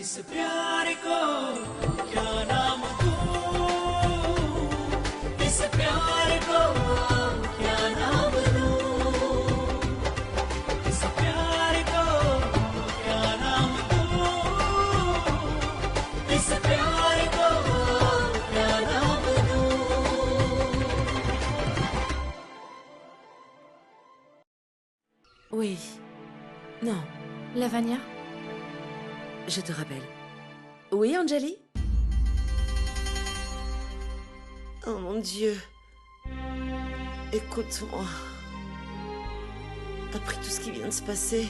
इस प्यार को क्या नाम दूं, इस प्यार को क्या नाम दूं, इस प्यार को क्या नाम दूं, इस प्यार को क्या नाम दूं। Oui. Non. Lavagna? Je te rappelle. Oui, Anjali? Oh mon Dieu. Écoute-moi. Après tout ce qui vient de se passer,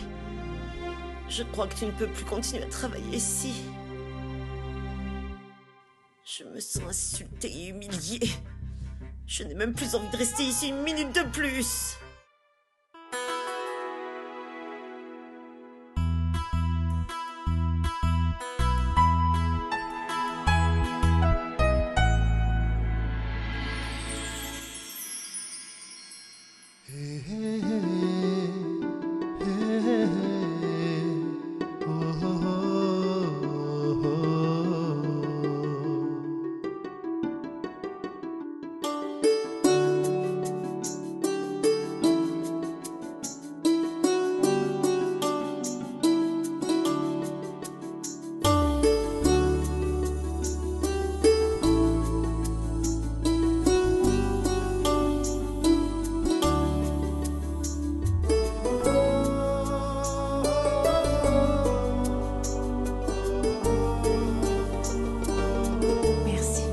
je crois que tu ne peux plus continuer à travailler ici. Je me sens insultée et humiliée. Je n'ai même plus envie de rester ici une minute de plus. Merci.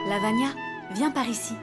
Lavagna, viens par ici.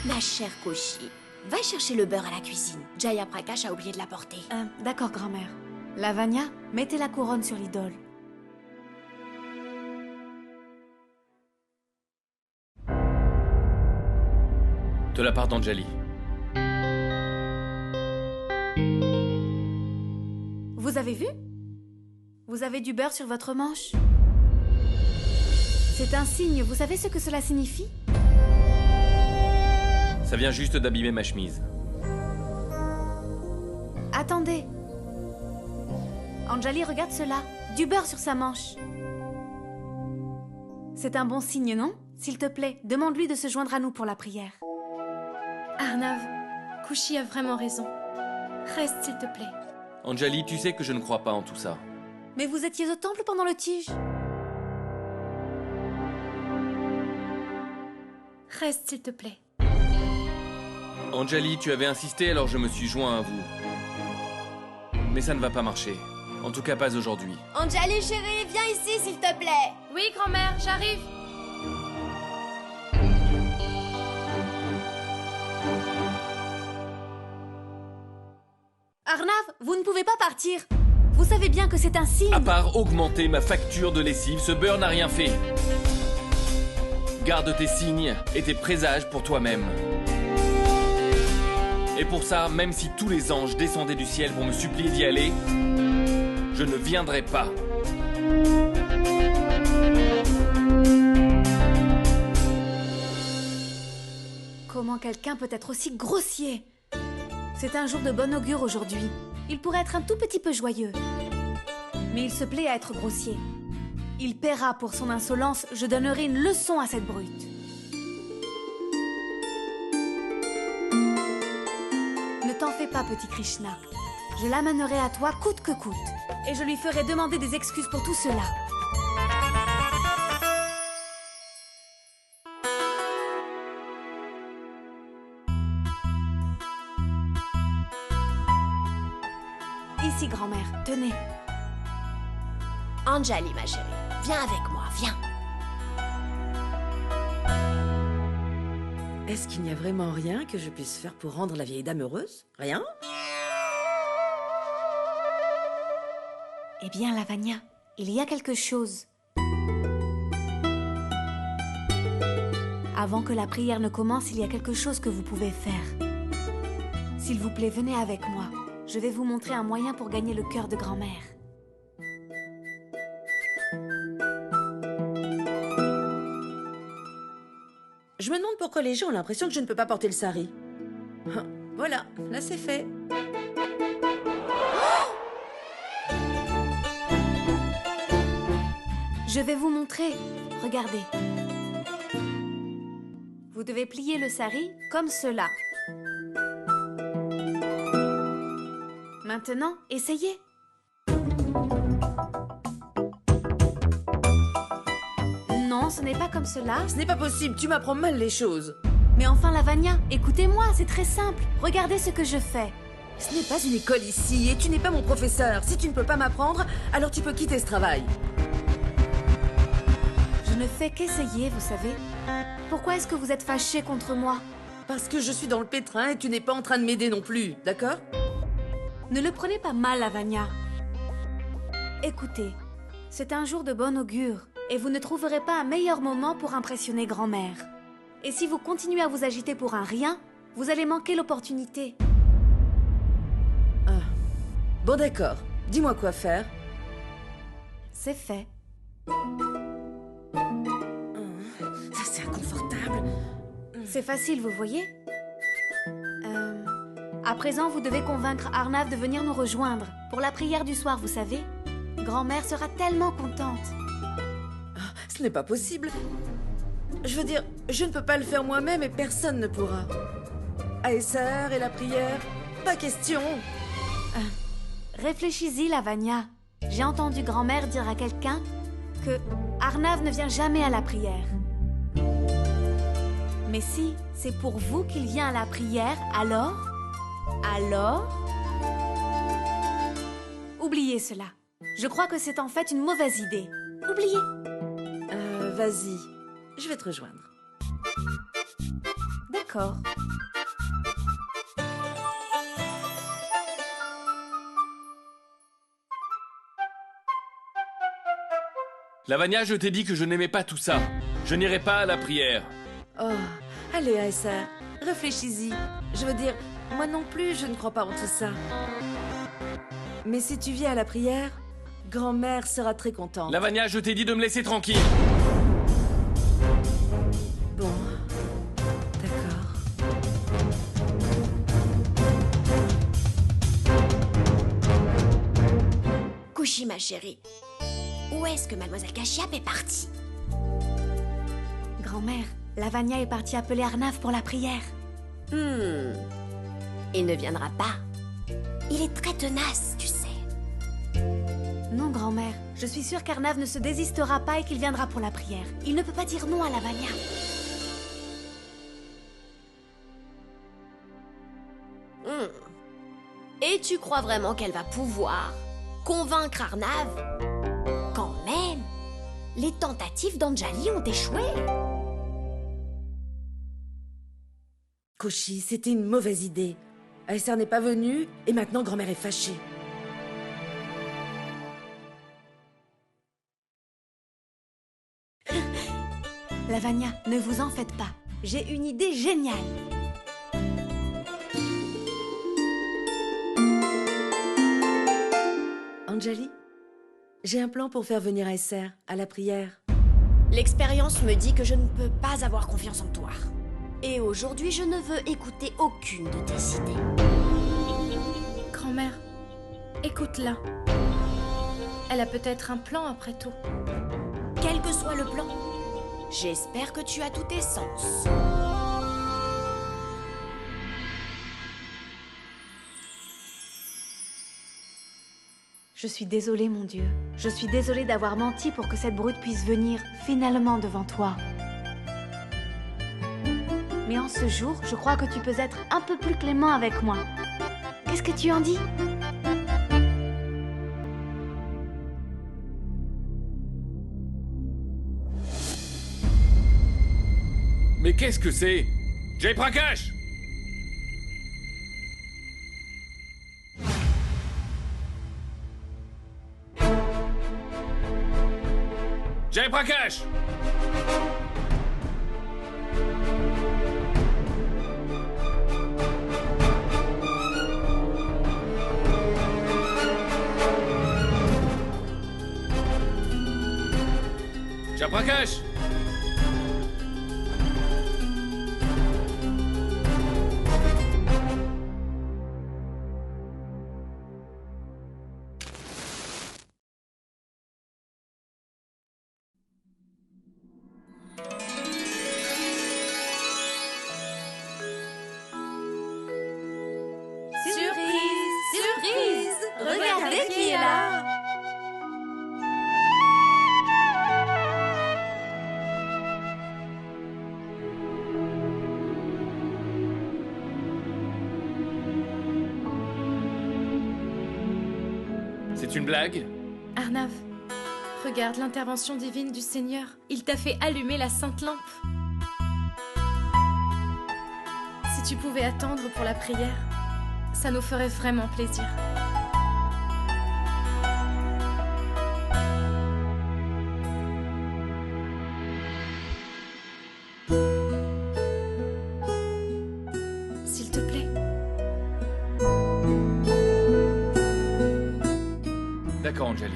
Ma chère Koshi, va chercher le beurre à la cuisine. Jaya Prakash a oublié de l'apporter. D'accord, grand-mère. Lavagna, mettez la couronne sur l'idole. De la part d'Anjali. Vous avez vu? Vous avez du beurre sur votre manche? C'est un signe, vous savez ce que cela signifie? Ça vient juste d'abîmer ma chemise. Attendez. Anjali, regarde cela. Du beurre sur sa manche. C'est un bon signe, non? S'il te plaît, demande-lui de se joindre à nous pour la prière. Arnav, Kushi a vraiment raison. Reste, s'il te plaît. Anjali, tu sais que je ne crois pas en tout ça. Mais vous étiez au temple pendant le tige. Reste, s'il te plaît. Anjali, tu avais insisté, alors je me suis joint à vous. Mais ça ne va pas marcher. En tout cas, pas aujourd'hui. Anjali, chérie, viens ici, s'il te plaît. Oui, grand-mère, j'arrive. Arnav, vous ne pouvez pas partir. Vous savez bien que c'est un signe. À part augmenter ma facture de lessive, ce beurre n'a rien fait. Garde tes signes et tes présages pour toi-même. Et pour ça, même si tous les anges descendaient du ciel pour me supplier d'y aller, je ne viendrai pas. Comment quelqu'un peut être aussi grossier? C'est un jour de bon augure aujourd'hui. Il pourrait être un tout petit peu joyeux. Mais il se plaît à être grossier. Il paiera pour son insolence, je donnerai une leçon à cette brute. Ne t'en fais pas, petit Krishna. Je l'amènerai à toi coûte que coûte. Et je lui ferai demander des excuses pour tout cela. Ici, grand-mère, tenez. Anjali, ma chérie, viens avec moi, viens. Est-ce qu'il n'y a vraiment rien que je puisse faire pour rendre la vieille dame heureuse? Rien? Eh bien, Lavanya, il y a quelque chose. Avant que la prière ne commence, il y a quelque chose que vous pouvez faire. S'il vous plaît, venez avec moi. Je vais vous montrer un moyen pour gagner le cœur de grand-mère. Je me demande pourquoi les gens ont l'impression que je ne peux pas porter le sari. Voilà, là c'est fait. Je vais vous montrer. Regardez. Vous devez plier le sari comme cela. Maintenant, essayez. Non, ce n'est pas comme cela. Ce n'est pas possible, tu m'apprends mal les choses. Mais enfin, Lavanya, écoutez-moi, c'est très simple. Regardez ce que je fais. Ce n'est pas une école ici et tu n'es pas mon professeur. Si tu ne peux pas m'apprendre, alors tu peux quitter ce travail. Je ne fais qu'essayer, vous savez. Pourquoi est-ce que vous êtes fâché contre moi? Parce que je suis dans le pétrin et tu n'es pas en train de m'aider non plus, d'accord? Ne le prenez pas mal, Lavanya. Écoutez, c'est un jour de bon augure et vous ne trouverez pas un meilleur moment pour impressionner grand-mère. Et si vous continuez à vous agiter pour un rien, vous allez manquer l'opportunité. Ah. Bon d'accord, dis-moi quoi faire. C'est fait. Ça c'est inconfortable. C'est facile, vous voyez? À présent, vous devez convaincre Arnav de venir nous rejoindre. Pour la prière du soir, vous savez. Grand-mère sera tellement contente. Ce n'est pas possible. Je veux dire, je ne peux pas le faire moi-même et personne ne pourra. Aesser et la prière, pas question. Réfléchis-y, Lavanya. J'ai entendu grand-mère dire à quelqu'un que Arnav ne vient jamais à la prière. Mais si c'est pour vous qu'il vient à la prière, alors... Oubliez cela. Je crois que c'est en fait une mauvaise idée. Oubliez. Vas-y, je vais te rejoindre. D'accord. Lavanya, je t'ai dit que je n'aimais pas tout ça. Je n'irai pas à la prière. Oh, allez Aesser, réfléchis-y. Je veux dire, moi non plus, je ne crois pas en tout ça. Mais si tu viens à la prière, grand-mère sera très contente. Lavanya, je t'ai dit de me laisser tranquille. Bon, d'accord. Kushi, ma chérie, où est-ce que Mademoiselle Kashyap est partie? Grand-mère, Lavanya est partie appeler Arnav pour la prière. Il ne viendra pas. Il est très tenace, tu sais. Non, grand-mère. Je suis sûre qu'Arnav ne se désistera pas et qu'il viendra pour la prière. Il ne peut pas dire non à Lavanya. Et tu crois vraiment qu'elle va pouvoir convaincre Arnav? Quand même, les tentatives d'Anjali ont échoué. Koshi, c'était une mauvaise idée. Aesser n'est pas venue et maintenant grand-mère est fâchée. Lavanya, ne vous en faites pas. J'ai une idée géniale. Anjali, j'ai un plan pour faire venir Aesser à la prière. L'expérience me dit que je ne peux pas avoir confiance en toi. Et aujourd'hui, je ne veux écouter aucune de tes idées. Grand-mère, Écoute-la. Elle a peut-être un plan après tout. Quel que soit le plan, j'espère que tu as tous tes sens. Je suis désolée, mon Dieu. Je suis désolée d'avoir menti pour que cette brute puisse venir finalement devant toi. Mais en ce jour, je crois que tu peux être un peu plus clément avec moi. Qu'est-ce que tu en dis? Mais qu'est-ce que c'est? Jay Prakash! Jay Prakash! Jay Prakash! Regardez qui est là! C'est une blague? Arnav, regarde l'intervention divine du Seigneur. Il t'a fait allumer la sainte lampe. Si tu pouvais attendre pour la prière, ça nous ferait vraiment plaisir. S'il te plaît. D'accord, Anjali.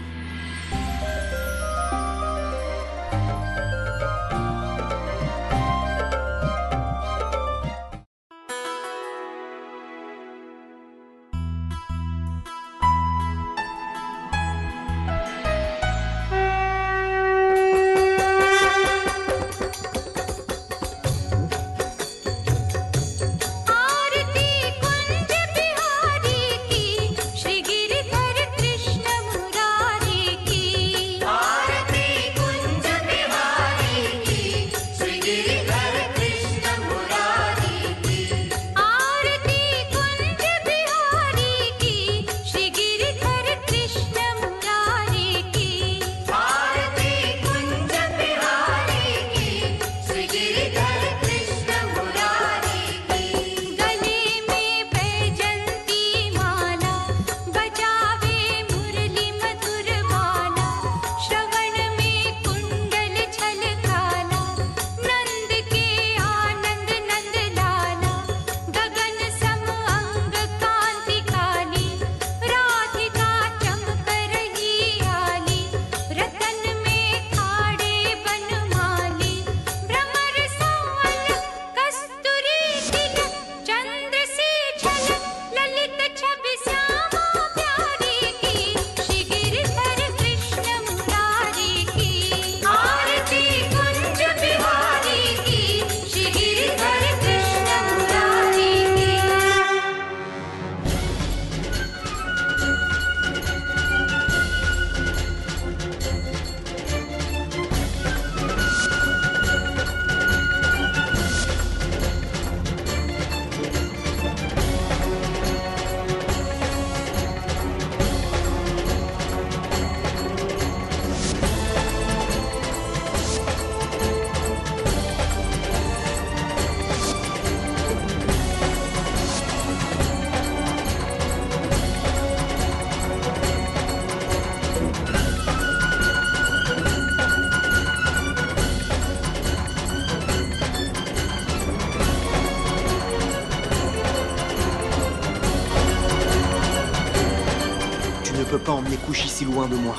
ne peux pas emmener Kushi si loin de moi.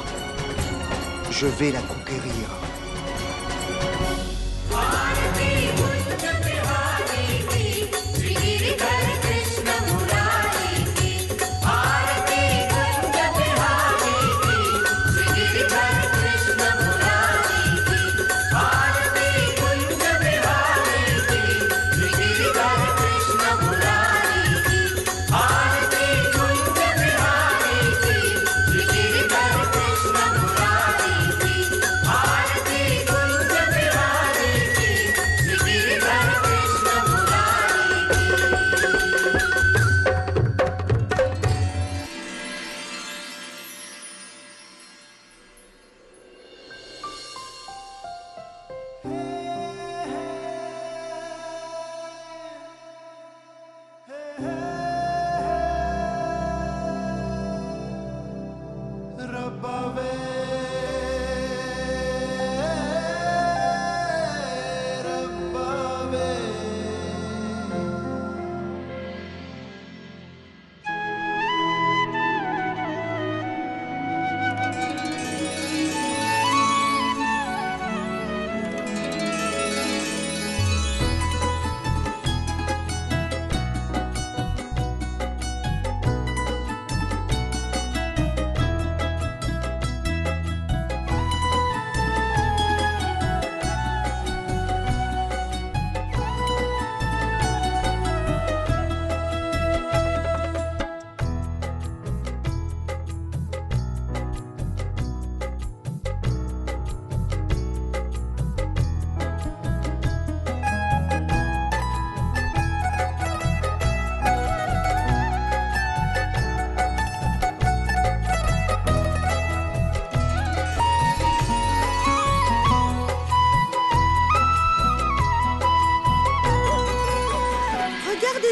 Je vais la conquérir.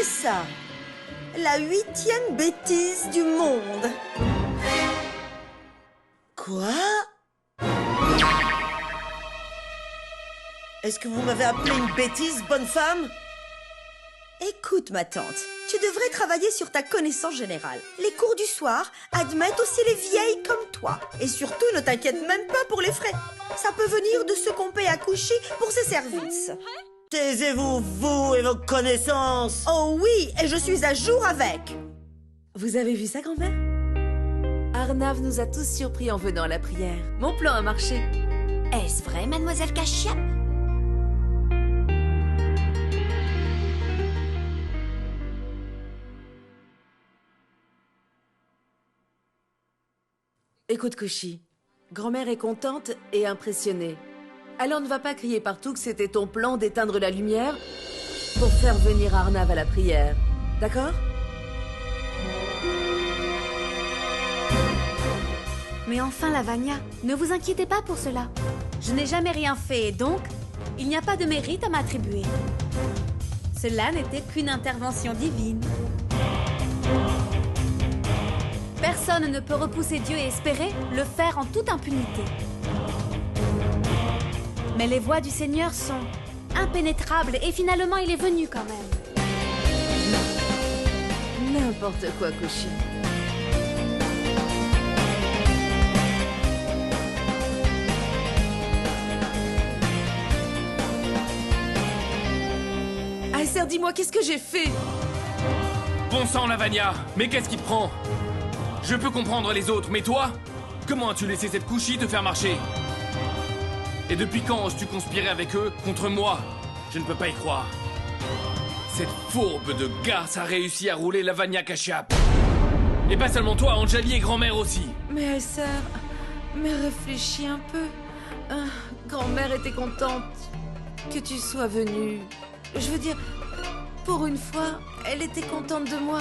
Écoutez ça. La 8e bêtise du monde. Quoi? Est-ce que vous m'avez appelé une bêtise, bonne femme? Écoute, ma tante, tu devrais travailler sur ta connaissance générale. Les cours du soir admettent aussi les vieilles comme toi. Et surtout, ne t'inquiète même pas pour les frais. Ça peut venir de ce qu'on paie à Kushi pour ses services. Taisez-vous, vous et vos connaissances. Oh oui, et je suis à jour avec. Vous avez vu ça, grand-mère? Arnav nous a tous surpris en venant à la prière. Mon plan a marché. Est-ce vrai, mademoiselle Kashyap? Écoute, Kushi, grand-mère est contente et impressionnée. Alors ne va pas crier partout que c'était ton plan d'éteindre la lumière pour faire venir Arnav à la prière. D'accord? Mais enfin, Lavanya, ne vous inquiétez pas pour cela. Je n'ai jamais rien fait, donc il n'y a pas de mérite à m'attribuer. Cela n'était qu'une intervention divine. Personne ne peut repousser Dieu et espérer le faire en toute impunité. Mais les voies du Seigneur sont impénétrables et finalement il est venu quand même. N'importe quoi, Kushi. Aïsser, dis-moi, qu'est-ce que j'ai fait? Bon sang, Lavanya, mais qu'est-ce qui te prend? Je peux comprendre les autres, mais toi? Comment as-tu laissé cette Kushi te faire marcher? Et depuis quand oses-tu conspirer avec eux contre moi? Je ne peux pas y croire. Cette fourbe de garce a réussi à rouler Lavanya Kashyap. Et pas seulement toi, Anjali et grand-mère aussi. Mais Aïsser, mais réfléchis un peu. Grand-mère était contente que tu sois venue. Je veux dire, pour une fois, elle était contente de moi.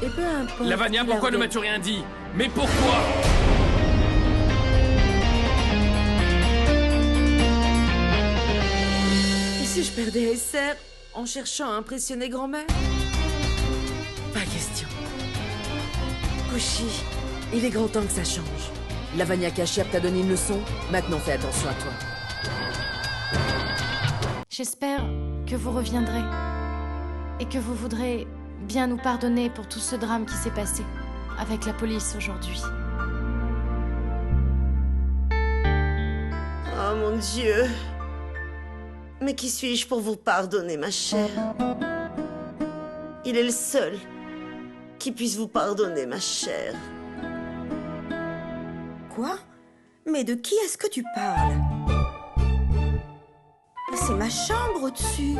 Et peu importe. Lavanya, pourquoi ne m'as-tu rien dit? Mais pourquoi? Et si je perdais Aïsser en cherchant à impressionner grand-mère? Pas question. Kushi, il est grand temps que ça change. Lavanya Kashyap t'a donné une leçon, maintenant fais attention à toi. J'espère que vous reviendrez et que vous voudrez bien nous pardonner pour tout ce drame qui s'est passé avec la police aujourd'hui. Oh mon Dieu. Mais qui suis-je pour vous pardonner, ma chère? Il est le seul qui puisse vous pardonner, ma chère. Quoi? Mais de qui est-ce que tu parles? C'est ma chambre au-dessus.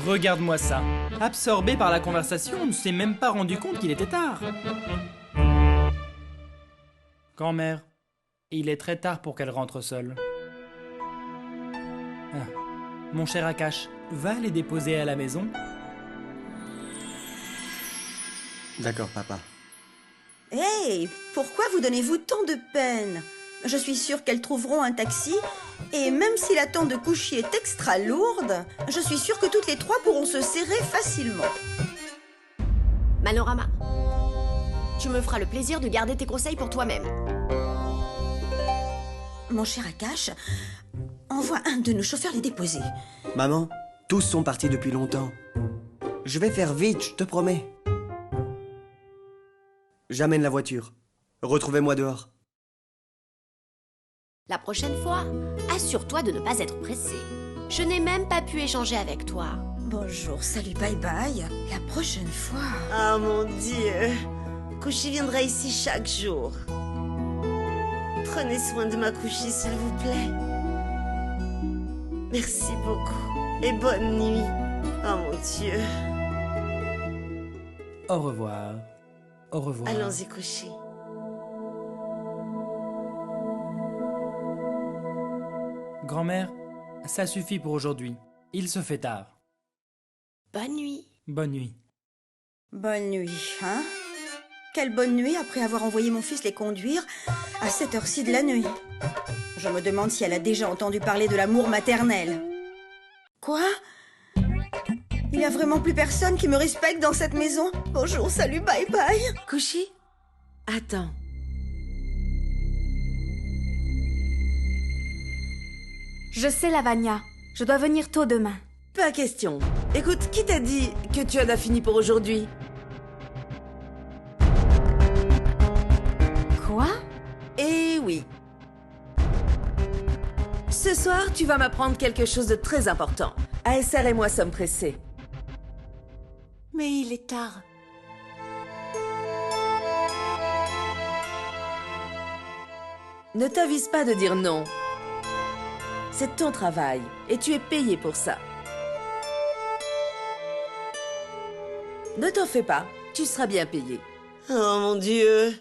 Regarde-moi ça. Absorbé par la conversation, on ne s'est même pas rendu compte qu'il était tard. Grand-mère, il est très tard pour qu'elle rentre seule. Ah. Mon cher Akash, va les déposer à la maison. D'accord, papa. Hey, pourquoi vous donnez-vous tant de peine? Je suis sûre qu'elles trouveront un taxi, et même si la tente de Kushi est extra lourde, je suis sûre que toutes les trois pourront se serrer facilement. Manorama, tu me feras le plaisir de garder tes conseils pour toi-même. Mon cher Akash, envoie un de nos chauffeurs les déposer. Maman, tous sont partis depuis longtemps. Je vais faire vite, je te promets. J'amène la voiture. Retrouvez-moi dehors. La prochaine fois, assure-toi de ne pas être pressé. Je n'ai même pas pu échanger avec toi. Bonjour, salut, bye bye. La prochaine fois... Ah mon Dieu. Kushi viendra ici chaque jour. Prenez soin de ma Kushi, s'il vous plaît. Merci beaucoup. Et bonne nuit. Oh mon Dieu. Au revoir. Au revoir. Allons-y, Kushi. Grand-mère, ça suffit pour aujourd'hui. Il se fait tard. Bonne nuit. Bonne nuit. Bonne nuit, hein? Quelle bonne nuit après avoir envoyé mon fils les conduire à cette heure-ci de la nuit. Je me demande si elle a déjà entendu parler de l'amour maternel. Quoi? Il n'y a vraiment plus personne qui me respecte dans cette maison? Bonjour, salut, bye bye. Kushi, attends. Je sais, Lavagna. Je dois venir tôt demain. Pas question. Écoute, qui t'a dit que tu en as fini pour aujourd'hui? Quoi? Eh oui. Ce soir, tu vas m'apprendre quelque chose de très important. ASR et moi sommes pressés. Mais il est tard. Ne t'avise pas de dire non. C'est ton travail, et tu es payé pour ça. Ne t'en fais pas, tu seras bien payé. Oh mon Dieu!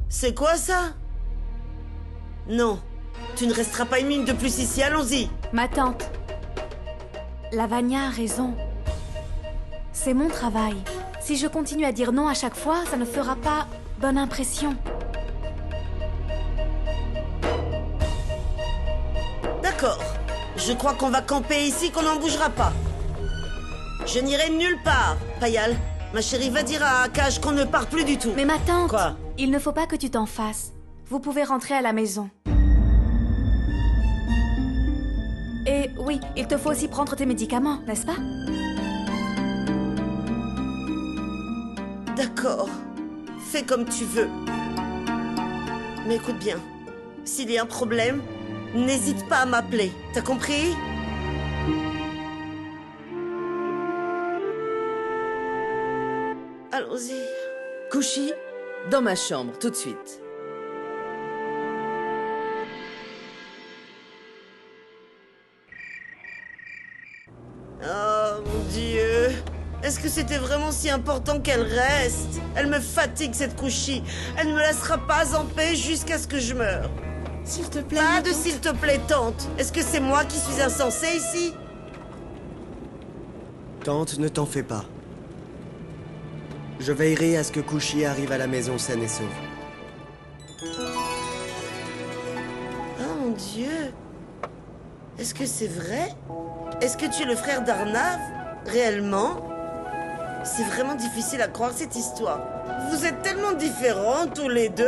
C'est quoi ça? Non, tu ne resteras pas une minute de plus ici, allons-y! Ma tante. Lavagna a raison. C'est mon travail. Si je continue à dire non à chaque fois, ça ne fera pas bonne impression. D'accord, je crois qu'on va camper ici, qu'on n'en bougera pas. Je n'irai nulle part. Payal, ma chérie, va dire à Akash qu'on ne part plus du tout. Mais ma tante, Quoi? Il ne faut pas que tu t'en fasses. Vous pouvez rentrer à la maison. Et oui, il te faut aussi prendre tes médicaments, n'est-ce pas? D'accord, fais comme tu veux. Mais écoute bien, s'il y a un problème, n'hésite pas à m'appeler, t'as compris? Allons-y. Kushi, dans ma chambre, tout de suite. Oh mon Dieu! Est-ce que c'était vraiment si important qu'elle reste? Elle me fatigue cette Kushi. Elle ne me laissera pas en paix jusqu'à ce que je meure. S'il te plaît, Pas ma de tante. s'il te plaît, tante. Est-ce que c'est moi qui suis insensée ici? Tante, ne t'en fais pas. Je veillerai à ce que Kushi arrive à la maison saine et sauve. Oh mon Dieu! Est-ce que c'est vrai? Est-ce que tu es le frère d'Arnav? Réellement? C'est vraiment difficile à croire cette histoire. Vous êtes tellement différents tous les deux!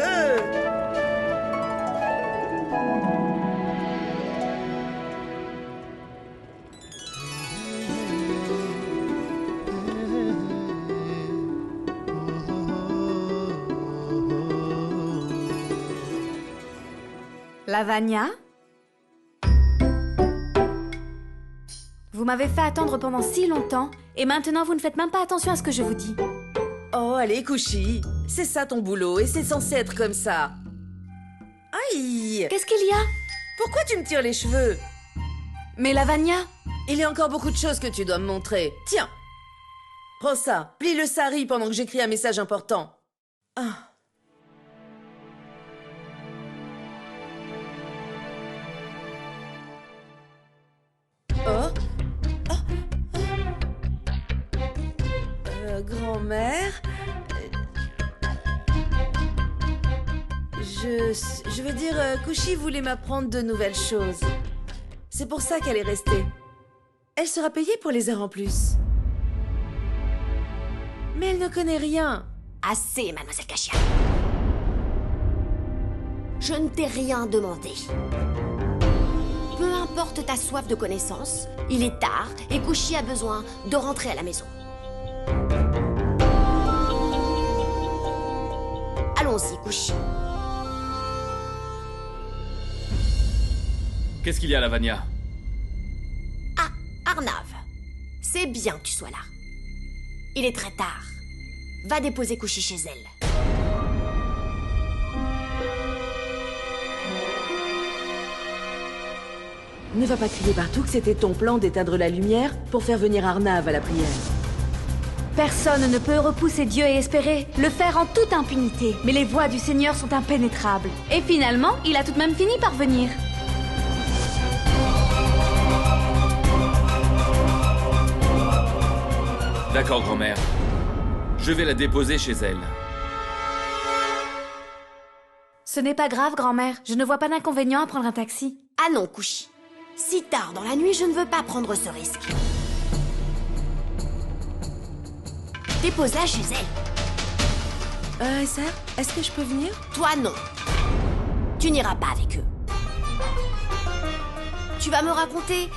Lavagna? Vous m'avez fait attendre pendant si longtemps, et maintenant vous ne faites même pas attention à ce que je vous dis. Oh, allez, Kushi. C'est ça ton boulot, et c'est censé être comme ça. Aïe! Qu'est-ce qu'il y a? Pourquoi tu me tires les cheveux? Mais Lavagna? Il y a encore beaucoup de choses que tu dois me montrer. Tiens! Prends ça, plie le sari pendant que j'écris un message important. Ah. Oh. Oh. Grand-mère. Je veux dire, Kushi voulait m'apprendre de nouvelles choses. C'est pour ça qu'elle est restée. Elle sera payée pour les heures en plus. Mais elle ne connaît rien. Assez, mademoiselle Kashia. Je ne t'ai rien demandé. Peu importe ta soif de connaissance, il est tard et Kushi a besoin de rentrer à la maison. Allons-y, Kushi. Qu'est-ce qu'il y a, Lavagna? Ah, Arnav. C'est bien que tu sois là. Il est très tard. Va déposer Kushi chez elle. Ne va pas crier partout que c'était ton plan d'éteindre la lumière pour faire venir Arnav à la prière. Personne ne peut repousser Dieu et espérer le faire en toute impunité. Mais les voies du Seigneur sont impénétrables. Et finalement, il a tout de même fini par venir. D'accord, grand-mère. Je vais la déposer chez elle. Ce n'est pas grave, grand-mère. Je ne vois pas d'inconvénient à prendre un taxi. Ah non, Couchy. Si tard dans la nuit, je ne veux pas prendre ce risque. Dépose-la chez elle. Esther, est-ce que je peux venir? Toi, non. Tu n'iras pas avec eux. Tu vas me raconter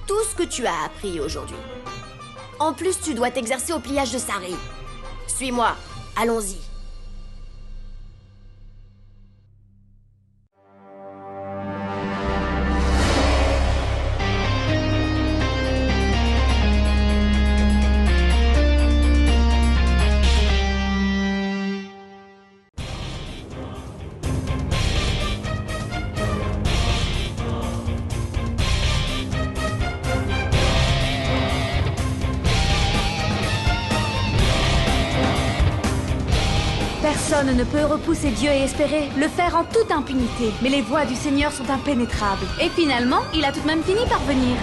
tout ce que tu as appris aujourd'hui. En plus, tu dois t'exercer au pliage de sari. Suis-moi, allons-y. Personne ne peut repousser Dieu et espérer le faire en toute impunité. Mais les voies du Seigneur sont impénétrables. Et finalement, il a tout de même fini par venir.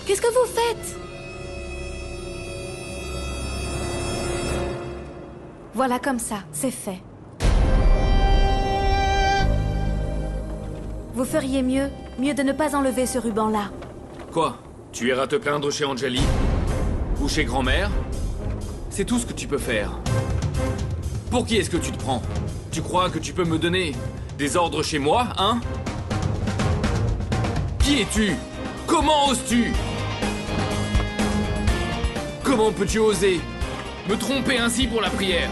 Qu'est-ce que vous faites? Voilà, comme ça, c'est fait. Vous feriez mieux de ne pas enlever ce ruban-là. Quoi? Tu iras te plaindre chez Anjali? Ou chez grand-mère? C'est tout ce que tu peux faire. Pour qui est-ce que tu te prends? Tu crois que tu peux me donner des ordres chez moi, hein? Qui es-tu? Comment oses-tu? Comment peux-tu oser me tromper ainsi pour la prière?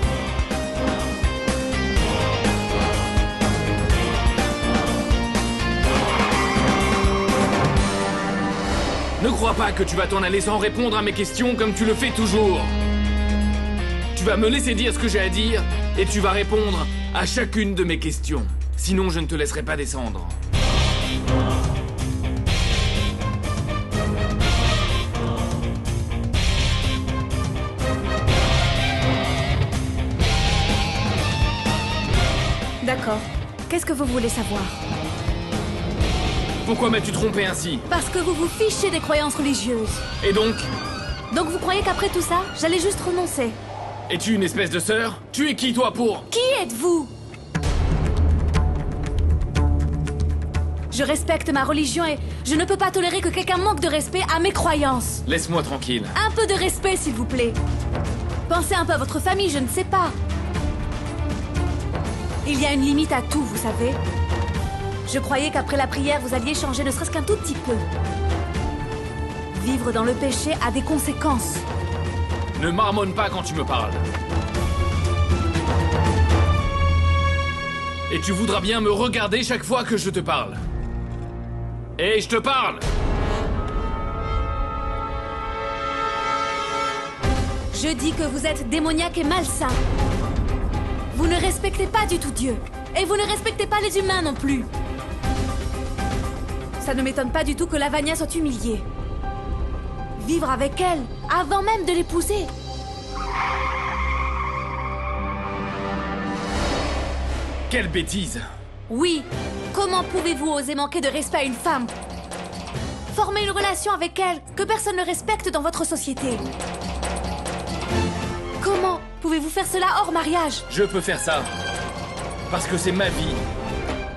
Ne crois pas que tu vas t'en aller sans répondre à mes questions comme tu le fais toujours. Tu vas me laisser dire ce que j'ai à dire et tu vas répondre à chacune de mes questions. Sinon, je ne te laisserai pas descendre. D'accord. Qu'est-ce que vous voulez savoir? Pourquoi m'as-tu trompé ainsi? Parce que vous vous fichez des croyances religieuses. Et donc? Donc vous croyez qu'après tout ça, j'allais juste renoncer? Es-tu une espèce de sœur? Tu es qui, toi, pour? Qui êtes-vous? Je respecte ma religion et je ne peux pas tolérer que quelqu'un manque de respect à mes croyances. Laisse-moi tranquille. Un peu de respect, s'il vous plaît. Pensez un peu à votre famille, je ne sais pas. Il y a une limite à tout, vous savez. Je croyais qu'après la prière, vous alliez changer ne serait-ce qu'un tout petit peu. Vivre dans le péché a des conséquences. Ne marmonne pas quand tu me parles. Et tu voudras bien me regarder chaque fois que je te parle. Et je te parle! Je dis que vous êtes démoniaque et malsain. Vous ne respectez pas du tout Dieu. Et vous ne respectez pas les humains non plus. Ça ne m'étonne pas du tout que Lavagna soit humiliée. Vivre avec elle, avant même de l'épouser. Quelle bêtise! Oui, comment pouvez-vous oser manquer de respect à une femme? Former une relation avec elle que personne ne respecte dans votre société. Comment pouvez-vous faire cela hors mariage? Je peux faire ça. Parce que c'est ma vie.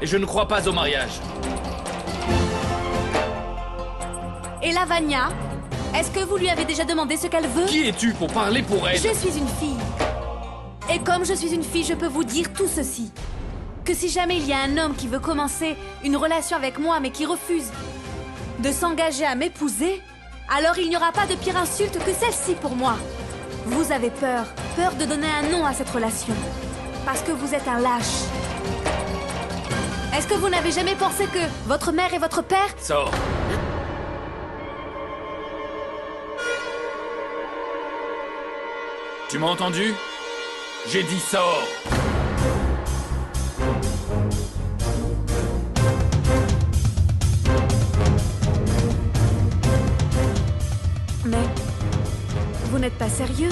Et je ne crois pas au mariage. Et Lavagna, est-ce que vous lui avez déjà demandé ce qu'elle veut? Qui es-tu pour parler pour elle? Je suis une fille. Et comme je suis une fille, je peux vous dire tout ceci. Que si jamais il y a un homme qui veut commencer une relation avec moi mais qui refuse de s'engager à m'épouser, alors il n'y aura pas de pire insulte que celle-ci pour moi. Vous avez peur de donner un nom à cette relation. Parce que vous êtes un lâche. Est-ce que vous n'avez jamais pensé que votre mère et votre père... Sors. Tu m'as entendu? J'ai dit sors. n'êtes pas sérieux.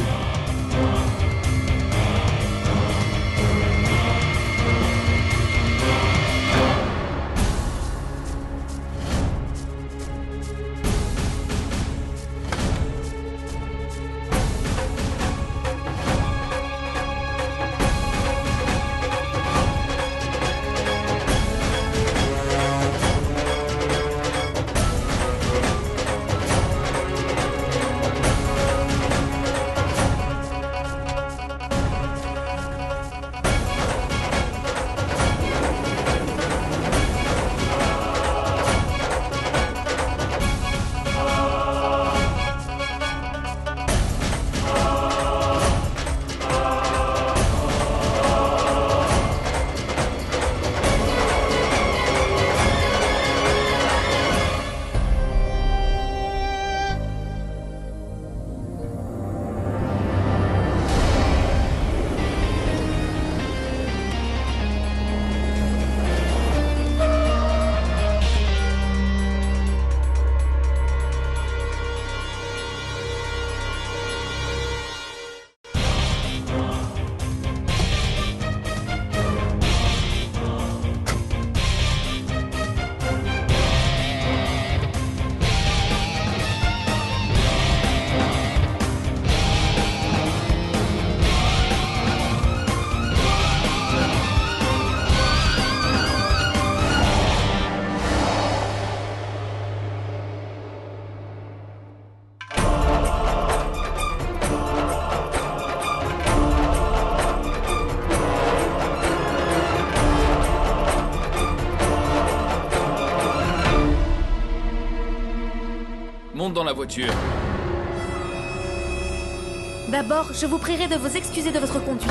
Monte dans la voiture. D'abord, je vous prierai de vous excuser de votre conduite.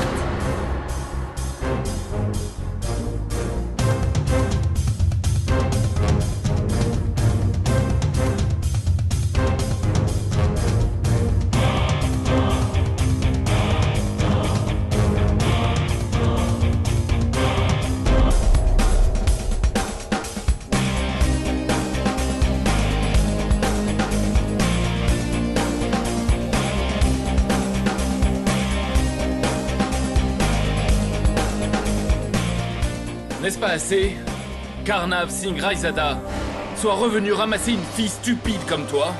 N'est-ce pas assez qu'Arnav Singh Raizada soit revenu ramasser une fille stupide comme toi?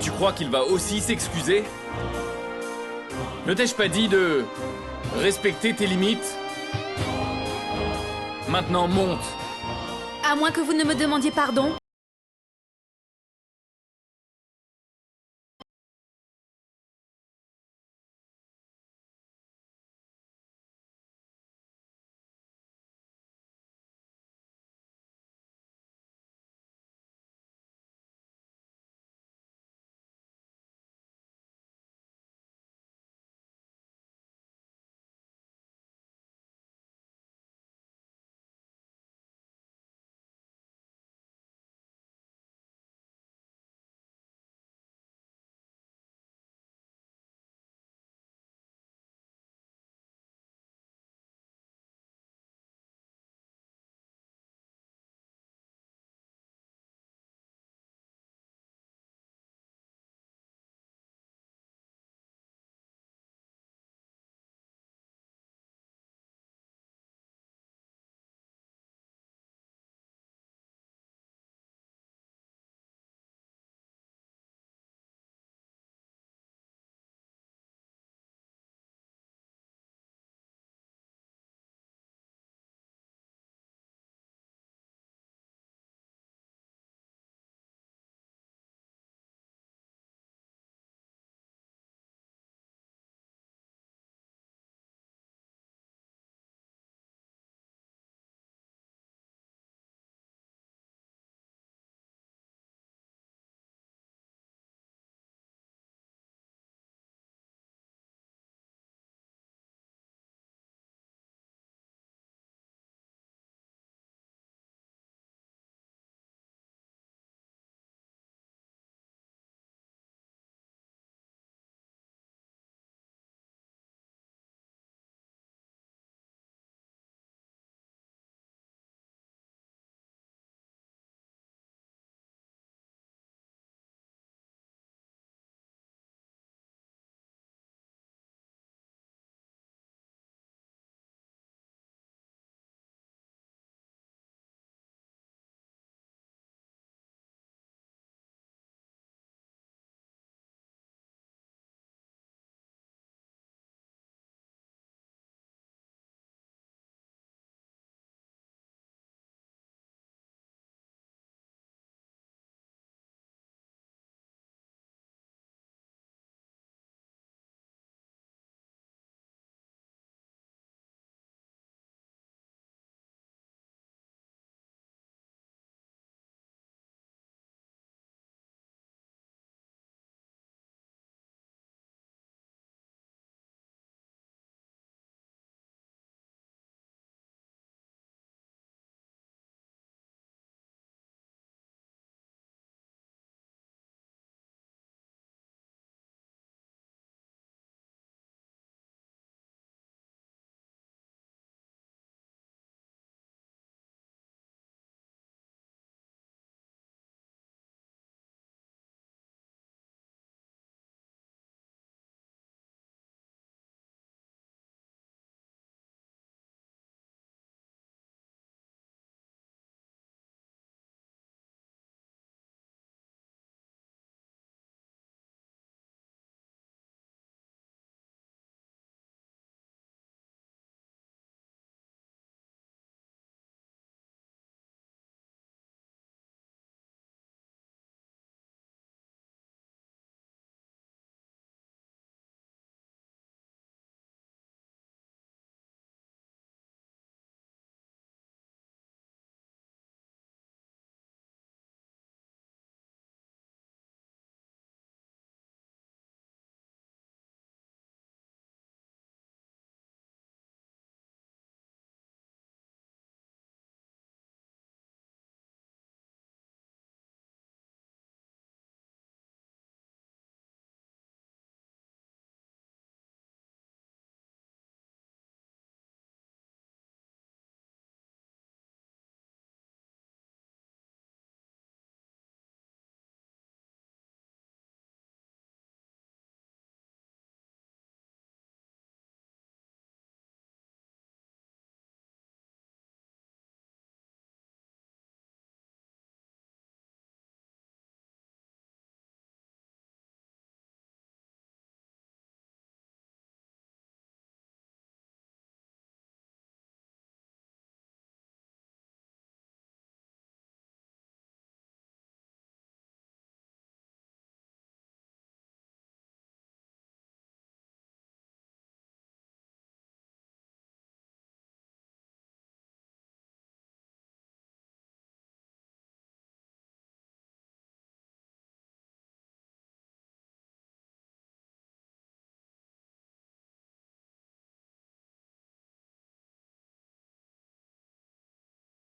Tu crois qu'il va aussi s'excuser? Ne t'ai-je pas dit de respecter tes limites? Maintenant, monte. À moins que vous ne me demandiez pardon.